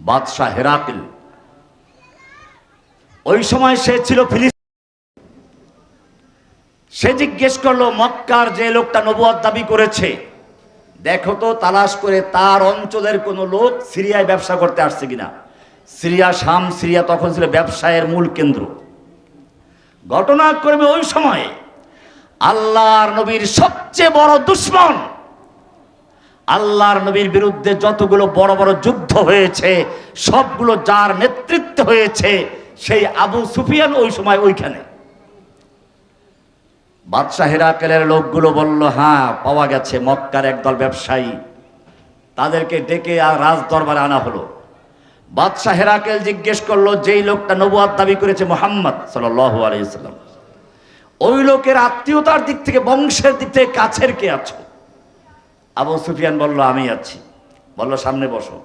বাদশাহ হেরাকিল। ওই সময় সে ছিল ফিলিস্তিন। সে জিজ্ঞেস করলো, মক্কার যে লোকটা নবুয়ত দাবি করেছে, দেখো তো তালাশ করে তার অঞ্চলের কোনো লোক সিরিয়ায় ব্যবসা করতে আসছে কিনা। সিরিয়া, শাম সিরিয়া তখন ছিল ব্যবসায়ের মূল কেন্দ্র। ঘটনাক্রমে ওই সময়ে আল্লাহর নবীর সবচেয়ে বড় দুশমন, আল্লাহর নবীর বিরুদ্ধে যতগুলো বড় বড় যুদ্ধ হয়েছে সবগুলো যার নেতৃত্বে হয়েছে সেই আবু সুফিয়ান ওই সময় ওইখানে। বাদশাহ হেরাকেলের লোকগুলো বলল, হ্যাঁ পাওয়া গেছে মক্কার একদল ব্যবসায়ী। তাদেরকে ডেকে আর রাজ দরবারে আনা হলো। বাদশাহ হেরাকেল জিজ্ঞেস করলো, যেই লোকটা নবুয়ত দাবি করেছে মুহাম্মদ সাল্লাল্লাহু আলাইহি ওয়াসাল্লাম, ওই লোকের আত্মীয়তার দিক থেকে, বংশের দিক থেকে কাছের কে আছো? আবু সুফিয়ান বলল, আমি আছি। বলল, সামনে বসো,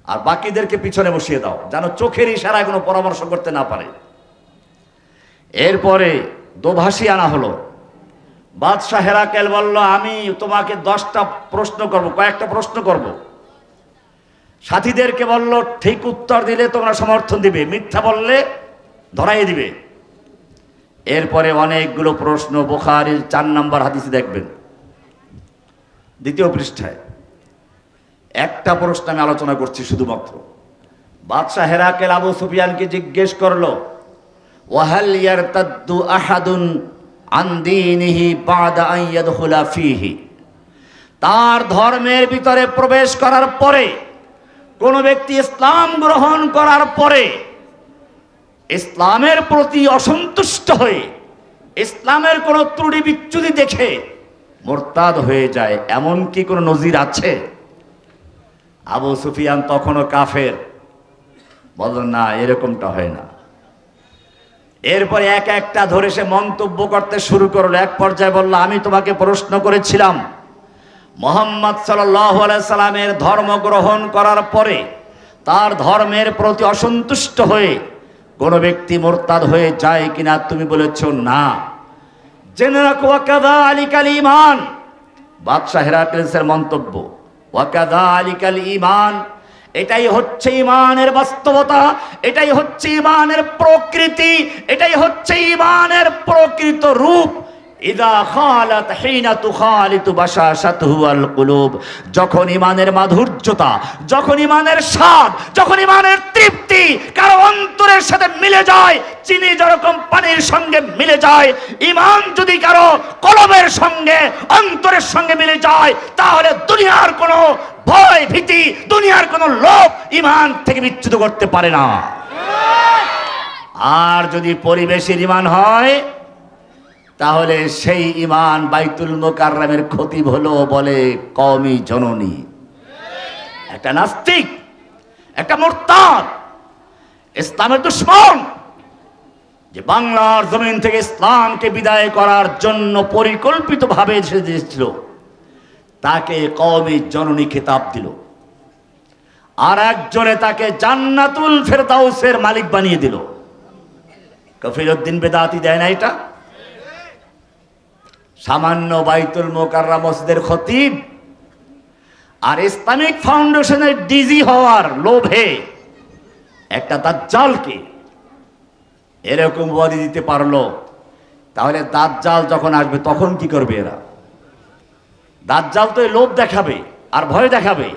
আর বাকিদেরকে পিছনে বসিয়ে দাও, যেন চোখের ইশারায় কোনো পরামর্শ করতে না পারে। এরপরে দোভাষী আনা হলো। বাদশাহ হেরাকেল বলল, আমি তোমাকে 10টা প্রশ্ন করব, কয়েকটা প্রশ্ন করব। সাথীদেরকে বলল, ঠিক উত্তর দিলে তোমরা সমর্থন দিবে, মিথ্যা বললে ধরাই দিবে। এরপরে অনেকগুলো প্রশ্ন, বুখারীর 4 নম্বর হাদিসে দেখবেন, 2য় পৃষ্ঠায়। একটা প্রশ্ন আমি আলোচনা করছি শুধুমাত্র। বাদশাহ হেরাকেল আবু সুফিয়ানকে জিজ্ঞেস করলো, ওয়াহাল ইয়ারতাদ্দু আহাদুন আন দীনিহি বাদা আন ইয়াদখুলা ফীহি, তার ধর্মের ভিতরে প্রবেশ করার পরে, কোন ব্যক্তি ইসলাম গ্রহণ করার পরে ইসলামের প্রতি অসন্তুষ্ট হয়ে ইসলামের কোন ত্রুটি বিচ্যুতি দেখে মুরতাদ হয়ে যায়, এমন কি কোনো নজির আছে? আবু সুফিয়ান তখনও কাফের, বলেন না, এরকমটা হয় না। এরপরে এক একটা ধরে সে মন্তব্য করতে শুরু করলো। এক পর্যায়ে বলল, আমি তোমাকে প্রশ্ন করেছিলাম, মুহাম্মদ সাল্লাল্লাহু আলাইহি সাল্লামের ধর্ম গ্রহণ করার পরে তার ধর্মের প্রতি অসন্তুষ্ট হয়ে কোনো ব্যক্তি মুরতাদ হয়ে যায় কিনা? তুমি বলেছো না। জেনে রাখো, ওয়াকাযালিকাল ঈমান, বাদশাহ হেরাক্লিসের মন্তব্য, ওয়াকাযালিকাল ঈমান, এটাই হচ্ছে ঈমানের বাস্তবতা, এটাই হচ্ছে ঈমানের প্রকৃতি, এটাই হচ্ছে ঈমানের প্রকৃত রূপ। ইযা খালাত হিনা তুখালিতু বাশাশাতুহু আল কুলুব, যখন ঈমানের মাধুর্যতা, যখন ঈমানের স্বাদ, যখন ঈমানের তৃপ্তি কারো অন্তরের সাথে মিলে যায়, চিনি যেরকম পানির সঙ্গে মিলে যায়, ঈমান যদি কারো কলবের সঙ্গে, অন্তরের সঙ্গে মিলে যায়, তাহলে দুনিয়ার কোনো ভয় ভীতি, দুনিয়ার কোনো লোভ ঈমান থেকে বিচ্যুত করতে পারে না। আর যদি পরিবেশের ঈমান হয়, তাহলে সেই ঈমান বাইতুল মুকাররমের খতিব হলো বলে কওমি জননী। একটা নাস্তিক, একটা মুরতাদ, ইসলামের দুশমন, যে বাংলার জমিন থেকে ইসলামকে বিদায় করার জন্য পরিকল্পিতভাবে এসেছিল, তাকে কওমি জননী খেতাব দিল। আর একজনে তাকে জান্নাতুল ফেরদাউসের মালিক বানিয়ে দিল। কফিরউদ্দিন বেদাতি দেয় না এটা? সামান্য বাইতুল মুকাররম মসজিদের খতিব আর ইসলামিক ফাউন্ডেশনের ডিজি হওয়ার লোভে একটা দাজ্জালকে এরকম উপাধি দিতে পারলো। তাহলে দাজ্জাল যখন আসবে তখন কি করবে এরা? দাজ্জাল তো লোভ দেখাবে আর ভয় দেখাবে।